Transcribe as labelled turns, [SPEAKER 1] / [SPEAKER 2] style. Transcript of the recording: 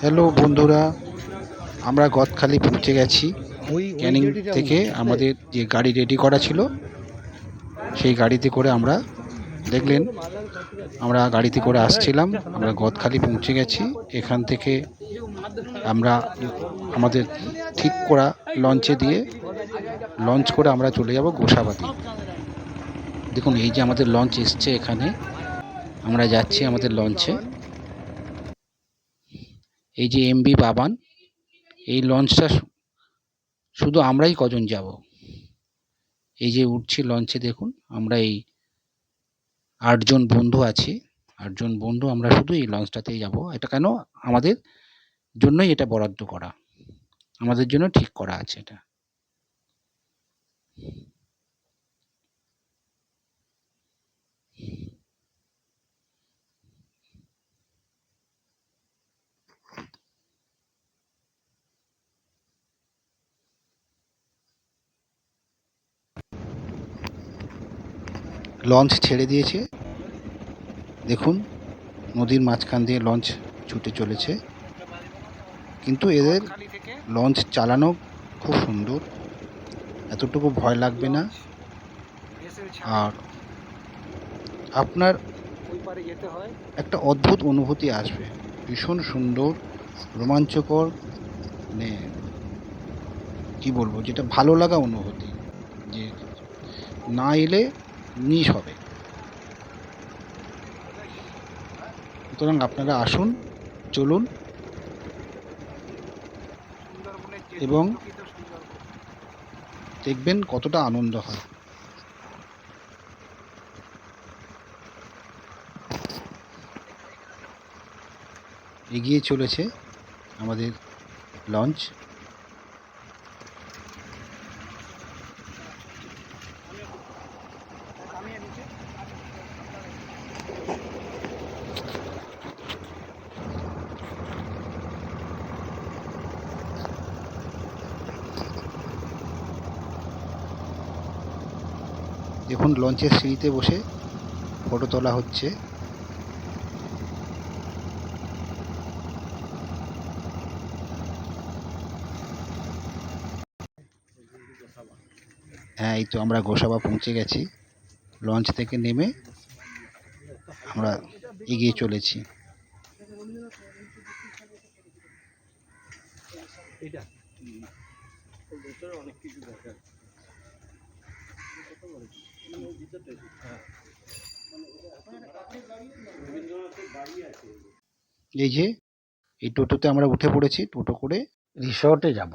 [SPEAKER 1] Hello বন্ধুরা, আমরা গদখালি পৌঁছে গেছি। ক্যানিং থেকে আমাদের যে গাড়ি রেডি করা ছিল সেই গাড়িতে করে আমরা দেখলেন আমরা গাড়িতে করে আসছিলাম। আমরা গদখালি পৌঁছে গেছি। এখান থেকে আমরা আমাদের ঠিক করা লঞ্চে দিয়ে লঞ্চ করে আমরা চলে যাব গোসাবাতি। দেখুন এই যে আমাদের লঞ্চ এসছে, এখানে আমরা যাচ্ছি আমাদের লঞ্চে। এই যে এমবি বাবান, এই লঞ্চটা শুধু আমরাই কজন যাব। এই যে উঠছি লঞ্চে, দেখুন আমরা এই 8 জন বন্ধু আছি। 8 জন বন্ধু আমরা শুধু এই লঞ্চটাতেই যাব। এটা কেন আমাদের জন্যই এটা বরাদ্দ করা, আমাদের জন্য ঠিক করা আছে এটা। লঞ্চ ছেড়ে দিয়েছে, দেখুন নদীর মাঝখান দিয়ে লঞ্চ ছুটে চলেছে। কিন্তু এদের লঞ্চ চালানো খুব সুন্দর, এতটুকু ভয় লাগবে না। আর আপনার একটা অদ্ভুত অনুভূতি আসবে, ভীষণ সুন্দর, রোমাঞ্চকর, মানে কী বলবো, যেটা ভালো লাগা অনুভূতি, যে না এলে মিস হবে। সুতরাং আপনারা আসুন, চলুন এবং দেখবেন কতটা আনন্দ হয়। এগিয়ে চলেছে আমাদের লঞ্চ। দেখুন লঞ্চের সিঁড়িতে বসে ফটো তোলা হচ্ছে। হ্যাঁ, এই তো আমরা গোসাবা পৌঁছে গেছি। লঞ্চ থেকে নেমে আমরা এগিয়ে চলেছি। এই যে এই টোটোতে আমরা উঠে পড়েছি, টোটো করে রিসর্টে যাব।